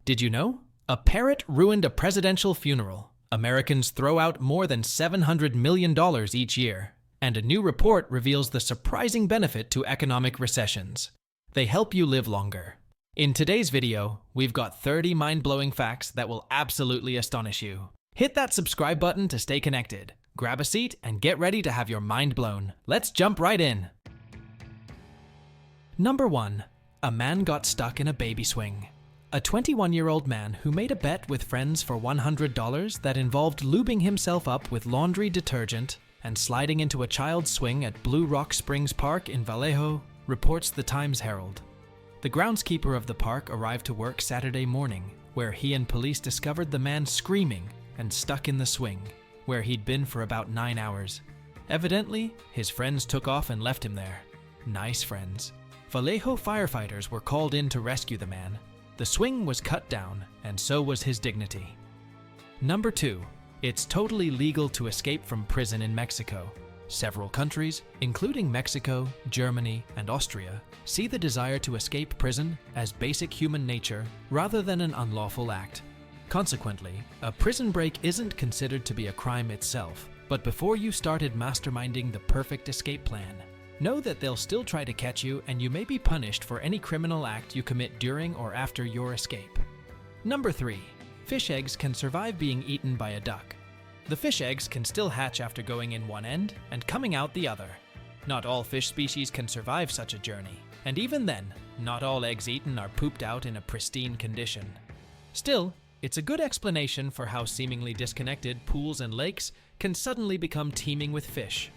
Did you know? A parrot ruined a presidential funeral. Americans throw out more than $700 million each year. And a new report reveals the surprising benefit to economic recessions. They help you live longer. In today's video, we've got 30 mind-blowing facts that will absolutely astonish you. Hit that subscribe button to stay connected. Grab a seat and get ready to have your mind blown. Let's jump right in. Number 1. A man got stuck in a baby swing. A 21-year-old man who made a bet with friends for $100 that involved lubing himself up with laundry detergent and sliding into a child's swing at Blue Rock Springs Park in Vallejo, reports the Times-Herald. The groundskeeper of the park arrived to work Saturday morning, where he and police discovered the man screaming and stuck in the swing, where he'd been for about 9 hours. Evidently, his friends took off and left him there. Nice friends. Vallejo firefighters were called in to rescue the man. The swing was cut down, and so was his dignity. Number 2. It's totally legal to escape from prison in Mexico. Several countries, including Mexico, Germany, and Austria, see the desire to escape prison as basic human nature rather than an unlawful act. Consequently, a prison break isn't considered to be a crime itself, but before you started masterminding the perfect escape plan, know that they'll still try to catch you and you may be punished for any criminal act you commit during or after your escape. Number 3. Fish eggs can survive being eaten by a duck. The fish eggs can still hatch after going in one end and coming out the other. Not all fish species can survive such a journey, and even then, not all eggs eaten are pooped out in a pristine condition. Still, it's a good explanation for how seemingly disconnected pools and lakes can suddenly become teeming with fish.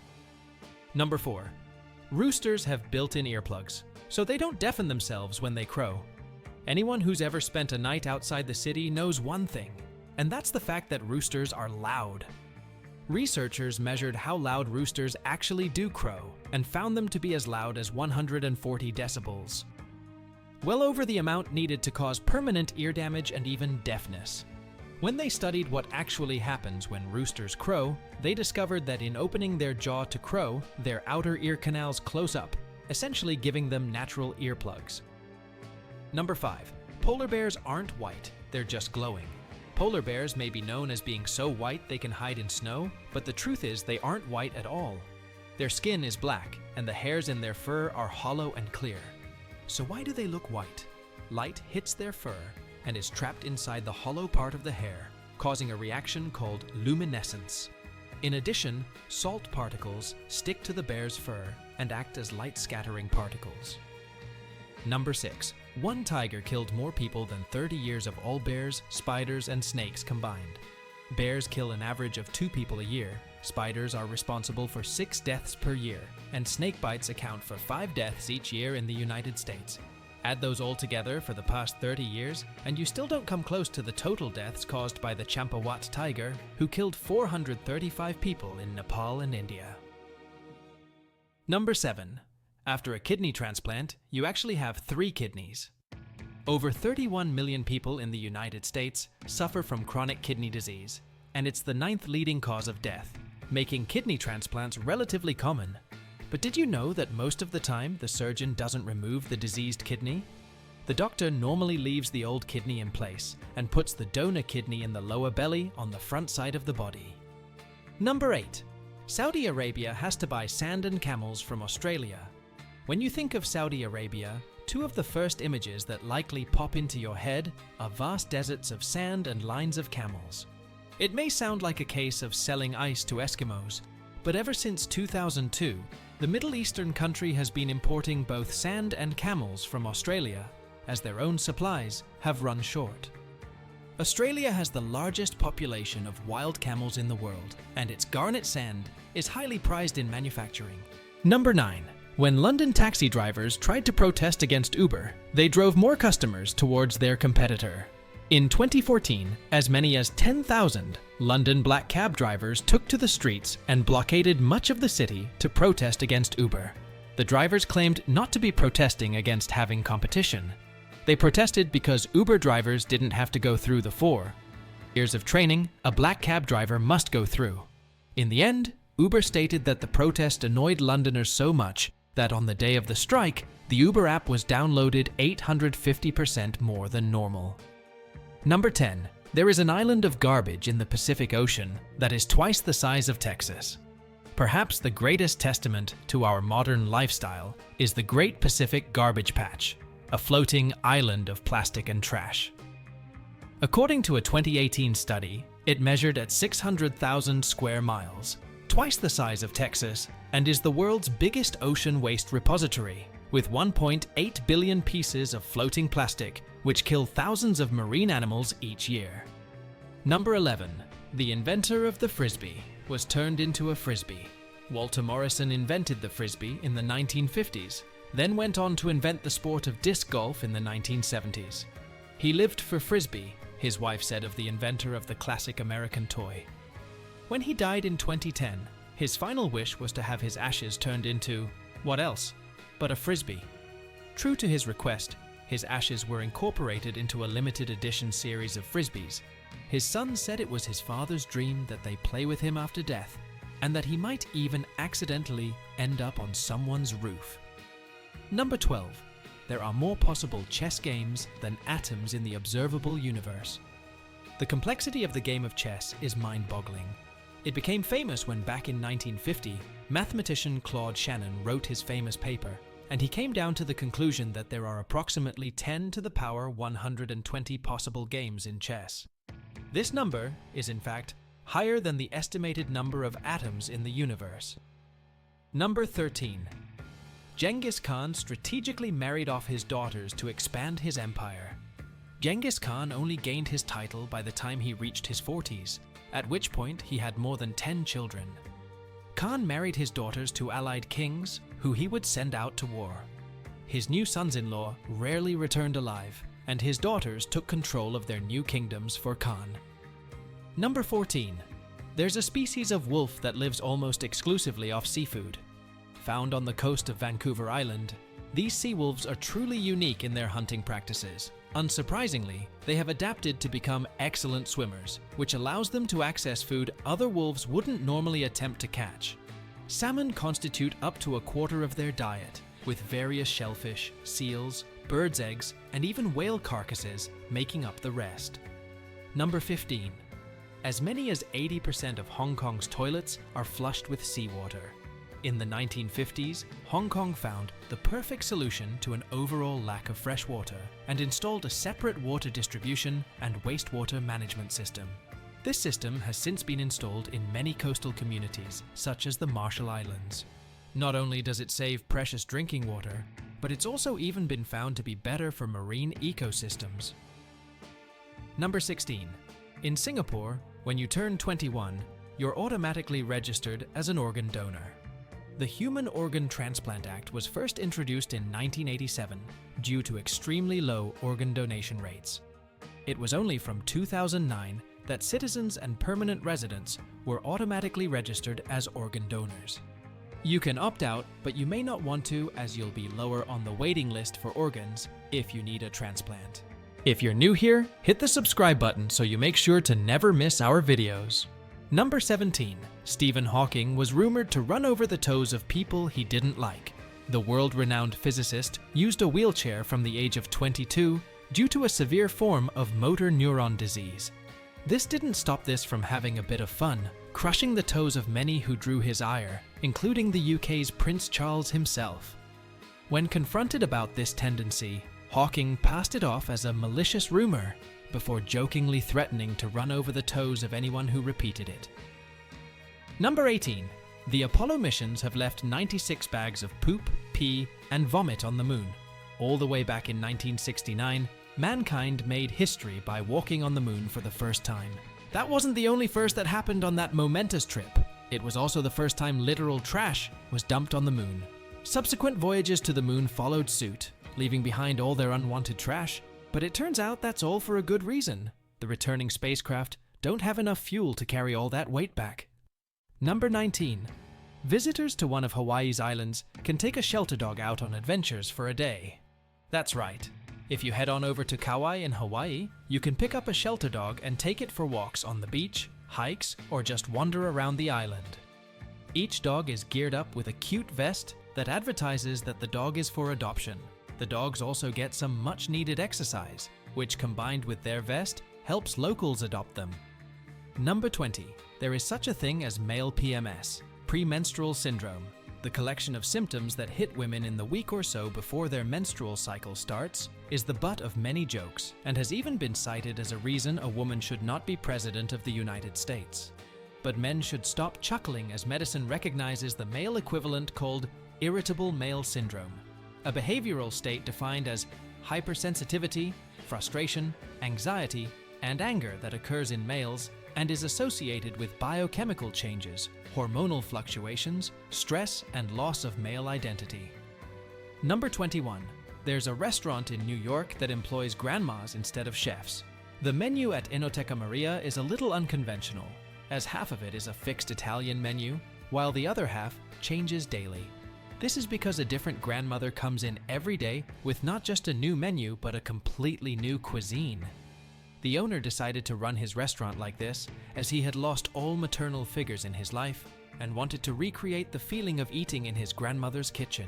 Number 4. Roosters have built-in earplugs, so they don't deafen themselves when they crow. Anyone who's ever spent a night outside the city knows one thing, and that's the fact that roosters are loud. Researchers measured how loud roosters actually do crow and found them to be as loud as 140 decibels. Well over the amount needed to cause permanent ear damage and even deafness. When they studied what actually happens when roosters crow, they discovered that in opening their jaw to crow, their outer ear canals close up, essentially giving them natural earplugs. Number 5. Polar bears aren't white, they're just glowing. Polar bears may be known as being so white they can hide in snow, but the truth is they aren't white at all. Their skin is black, and the hairs in their fur are hollow and clear. So why do they look white? Light hits their fur and is trapped inside the hollow part of the hair, causing a reaction called luminescence. In addition, salt particles stick to the bear's fur and act as light-scattering particles. Number 6. One tiger killed more people than 30 years of all bears, spiders, and snakes combined. Bears kill an average of 2 people a year, spiders are responsible for 6 deaths per year, and snake bites account for 5 deaths each year in the United States. Add those all together for the past 30 years, and you still don't come close to the total deaths caused by the Champawat tiger, who killed 435 people in Nepal and India. Number 7. After a kidney transplant, you actually have 3 kidneys. Over 31 million people in the United States suffer from chronic kidney disease, and it's the 9th leading cause of death, making kidney transplants relatively common. But did you know that most of the time the surgeon doesn't remove the diseased kidney? The doctor normally leaves the old kidney in place and puts the donor kidney in the lower belly on the front side of the body. Number 8. Saudi Arabia has to buy sand and camels from Australia. When you think of Saudi Arabia, 2 of the first images that likely pop into your head are vast deserts of sand and lines of camels. It may sound like a case of selling ice to Eskimos, but ever since 2002, the Middle Eastern country has been importing both sand and camels from Australia, as their own supplies have run short. Australia has the largest population of wild camels in the world, and its garnet sand is highly prized in manufacturing. Number 9. When London taxi drivers tried to protest against Uber, they drove more customers towards their competitor. In 2014, as many as 10,000 London black cab drivers took to the streets and blockaded much of the city to protest against Uber. The drivers claimed not to be protesting against having competition. They protested because Uber drivers didn't have to go through the 4 years of training a black cab driver must go through. In the end, Uber stated that the protest annoyed Londoners so much that on the day of the strike, the Uber app was downloaded 850% more than normal. Number 10. There is an island of garbage in the Pacific Ocean that is twice the size of Texas. Perhaps the greatest testament to our modern lifestyle is the Great Pacific Garbage Patch, a floating island of plastic and trash. According to a 2018 study, it measured at 600,000 square miles, twice the size of Texas, and is the world's biggest ocean waste repository, with 1.8 billion pieces of floating plastic, which kill thousands of marine animals each year. Number 11. The inventor of the Frisbee was turned into a Frisbee. Walter Morrison invented the Frisbee in the 1950s, then went on to invent the sport of disc golf in the 1970s. He lived for Frisbee, his wife said of the inventor of the classic American toy. When he died in 2010, his final wish was to have his ashes turned into, what else, but a Frisbee. True to his request, his ashes were incorporated into a limited edition series of Frisbees. His son said it was his father's dream that they play with him after death, and that he might even accidentally end up on someone's roof. Number 12. There are more possible chess games than atoms in the observable universe. The complexity of the game of chess is mind-boggling. It became famous when back in 1950, mathematician Claude Shannon wrote his famous paper, and he came down to the conclusion that there are approximately 10 to the power 120 possible games in chess. This number is in fact higher than the estimated number of atoms in the universe. Number 13. Genghis Khan strategically married off his daughters to expand his empire. Genghis Khan only gained his title by the time he reached his 40s, at which point he had more than 10 children. Khan married his daughters to allied kings, who he would send out to war. His new sons-in-law rarely returned alive, and his daughters took control of their new kingdoms for Khan. Number 14. There's a species of wolf that lives almost exclusively off seafood. Found on the coast of Vancouver Island, these sea wolves are truly unique in their hunting practices. Unsurprisingly, they have adapted to become excellent swimmers, which allows them to access food other wolves wouldn't normally attempt to catch. Salmon constitute up to a quarter of their diet, with various shellfish, seals, birds' eggs, and even whale carcasses making up the rest. Number 15. As many as 80% of Hong Kong's toilets are flushed with seawater. In the 1950s, Hong Kong found the perfect solution to an overall lack of fresh water and installed a separate water distribution and wastewater management system. This system has since been installed in many coastal communities, such as the Marshall Islands. Not only does it save precious drinking water, but it's also even been found to be better for marine ecosystems. Number 16. In Singapore, when you turn 21, you're automatically registered as an organ donor. The Human Organ Transplant Act was first introduced in 1987 due to extremely low organ donation rates. It was only from 2009 that citizens and permanent residents were automatically registered as organ donors. You can opt out, but you may not want to, as you'll be lower on the waiting list for organs if you need a transplant. If you're new here, hit the subscribe button so you make sure to never miss our videos. Number 17. Stephen Hawking was rumored to run over the toes of people he didn't like. The world-renowned physicist used a wheelchair from the age of 22 due to a severe form of motor neuron disease. This didn't stop this from having a bit of fun, crushing the toes of many who drew his ire, including the UK's Prince Charles himself. When confronted about this tendency, Hawking passed it off as a malicious rumor before jokingly threatening to run over the toes of anyone who repeated it. Number 18. The Apollo missions have left 96 bags of poop, pee, and vomit on the moon. All the way back in 1969, mankind made history by walking on the moon for the first time. That wasn't the only first that happened on that momentous trip. It was also the first time literal trash was dumped on the moon. Subsequent voyages to the moon followed suit, leaving behind all their unwanted trash, but it turns out that's all for a good reason. The returning spacecraft don't have enough fuel to carry all that weight back. Number 19. Visitors to one of Hawaii's islands can take a shelter dog out on adventures for a day. That's right. If you head on over to Kauai in Hawaii, you can pick up a shelter dog and take it for walks on the beach, hikes, or just wander around the island. Each dog is geared up with a cute vest that advertises that the dog is for adoption. The dogs also get some much-needed exercise, which combined with their vest helps locals adopt them. Number 20. There is such a thing as male PMS, premenstrual syndrome. The collection of symptoms that hit women in the week or so before their menstrual cycle starts is the butt of many jokes and has even been cited as a reason a woman should not be president of the United States. But men should stop chuckling as medicine recognizes the male equivalent called irritable male syndrome, a behavioral state defined as hypersensitivity, frustration, anxiety, and anger that occurs in males and is associated with biochemical changes, hormonal fluctuations, stress, and loss of male identity. Number 21. There's a restaurant in New York that employs grandmas instead of chefs. The menu at Enoteca Maria is a little unconventional, as half of it is a fixed Italian menu, while the other half changes daily. This is because a different grandmother comes in every day with not just a new menu, but a completely new cuisine. The owner decided to run his restaurant like this as he had lost all maternal figures in his life and wanted to recreate the feeling of eating in his grandmother's kitchen.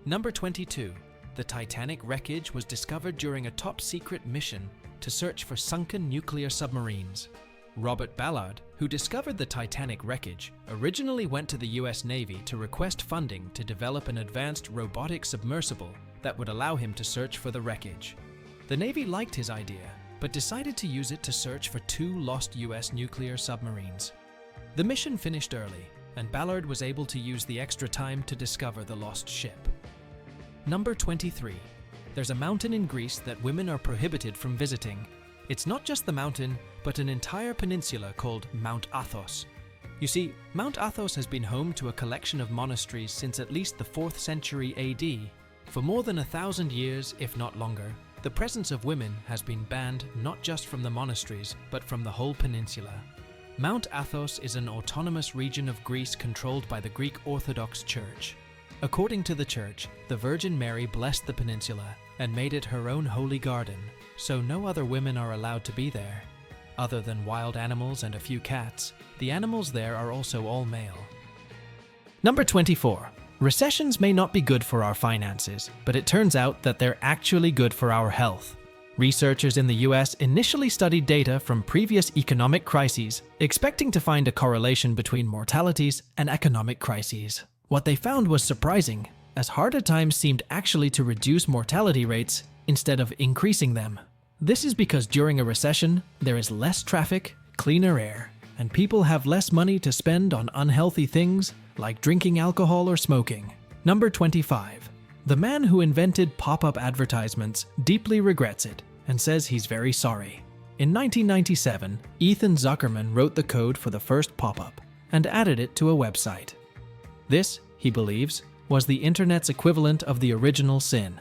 Number 22. The Titanic wreckage was discovered during a top-secret mission to search for sunken nuclear submarines. Robert Ballard, who discovered the Titanic wreckage, originally went to the US Navy to request funding to develop an advanced robotic submersible that would allow him to search for the wreckage. The Navy liked his idea, but decided to use it to search for 2 lost US nuclear submarines. The mission finished early, and Ballard was able to use the extra time to discover the lost ship. Number 23. There's a mountain in Greece that women are prohibited from visiting. It's not just the mountain, but an entire peninsula called Mount Athos. You see, Mount Athos has been home to a collection of monasteries since at least the 4th century AD. For more than 1,000 years, if not longer, the presence of women has been banned not just from the monasteries, but from the whole peninsula. Mount Athos is an autonomous region of Greece controlled by the Greek Orthodox Church. According to the church, the Virgin Mary blessed the peninsula and made it her own holy garden, so no other women are allowed to be there. Other than wild animals and a few cats, the animals there are also all male. Number 24. Recessions may not be good for our finances, but it turns out that they're actually good for our health. Researchers in the US initially studied data from previous economic crises, expecting to find a correlation between mortalities and economic crises. What they found was surprising, as harder times seemed actually to reduce mortality rates instead of increasing them. This is because during a recession, there is less traffic, cleaner air, and people have less money to spend on unhealthy things like drinking alcohol or smoking. Number 25. The man who invented pop-up advertisements deeply regrets it and says he's very sorry. In 1997, Ethan Zuckerman wrote the code for the first pop-up and added it to a website. This, he believes, was the internet's equivalent of the original sin.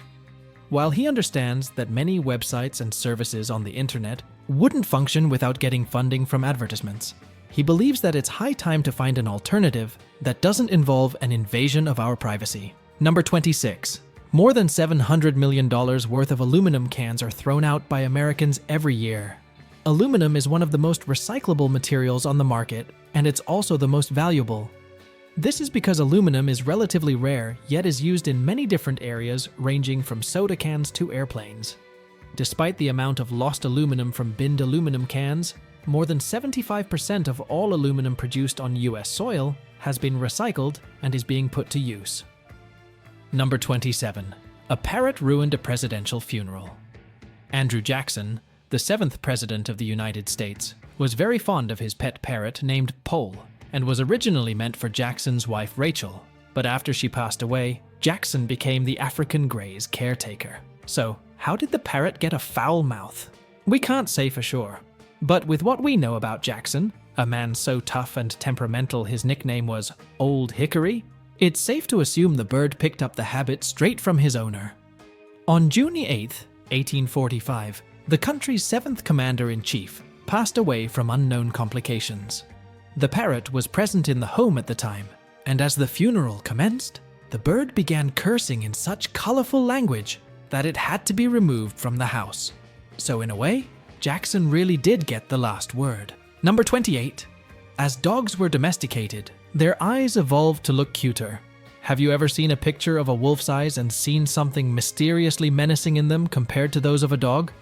While he understands that many websites and services on the internet wouldn't function without getting funding from advertisements, he believes that it's high time to find an alternative that doesn't involve an invasion of our privacy. Number 26. More than $700 million worth of aluminum cans are thrown out by Americans every year. Aluminum is one of the most recyclable materials on the market, and it's also the most valuable. This is because aluminum is relatively rare, yet is used in many different areas ranging from soda cans to airplanes. Despite the amount of lost aluminum from binned aluminum cans, more than 75% of all aluminum produced on US soil has been recycled and is being put to use. Number 27. A parrot ruined a presidential funeral. Andrew Jackson, the 7th President of the United States, was very fond of his pet parrot named Pole, and was originally meant for Jackson's wife Rachel. But after she passed away, Jackson became the African Grey's caretaker. So, how did the parrot get a foul mouth? We can't say for sure. But with what we know about Jackson, a man so tough and temperamental his nickname was Old Hickory, it's safe to assume the bird picked up the habit straight from his owner. On June 8, 1845, the country's 7th Commander-in-Chief passed away from unknown complications. The parrot was present in the home at the time, and as the funeral commenced, the bird began cursing in such colorful language that it had to be removed from the house. So in a way, Jackson really did get the last word. Number 28. As dogs were domesticated, their eyes evolved to look cuter. Have you ever seen a picture of a wolf's eyes and seen something mysteriously menacing in them compared to those of a dog?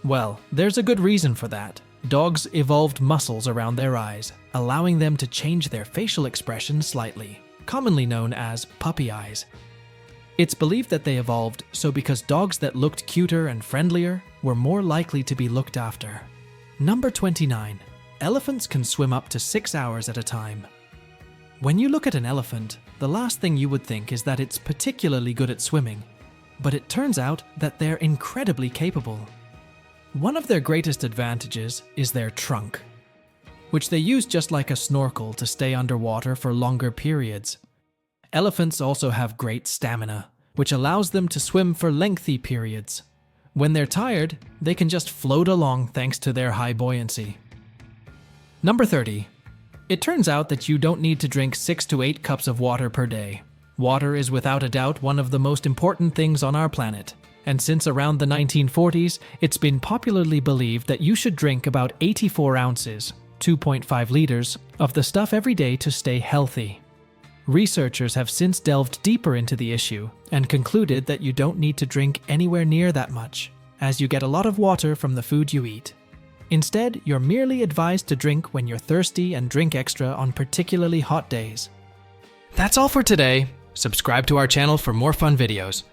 Well, there's a good reason for that. Dogs evolved muscles around their eyes, allowing them to change their facial expression slightly, commonly known as puppy eyes. It's believed that they evolved so because dogs that looked cuter and friendlier were more likely to be looked after. Number 29. Elephants can swim up to 6 hours at a time. When you look at an elephant, the last thing you would think is that it's particularly good at swimming, but it turns out that they're incredibly capable. One of their greatest advantages is their trunk, which they use just like a snorkel to stay underwater for longer periods. Elephants also have great stamina, which allows them to swim for lengthy periods. When they're tired, they can just float along thanks to their high buoyancy. Number 30. It turns out that you don't need to drink 6 to 8 cups of water per day. Water is without a doubt one of the most important things on our planet, and since around the 1940s, it's been popularly believed that you should drink about 84 ounces, 2.5 liters, of the stuff every day to stay healthy. Researchers have since delved deeper into the issue and concluded that you don't need to drink anywhere near that much, as you get a lot of water from the food you eat. Instead, you're merely advised to drink when you're thirsty and drink extra on particularly hot days. That's all for today. Subscribe to our channel for more fun videos.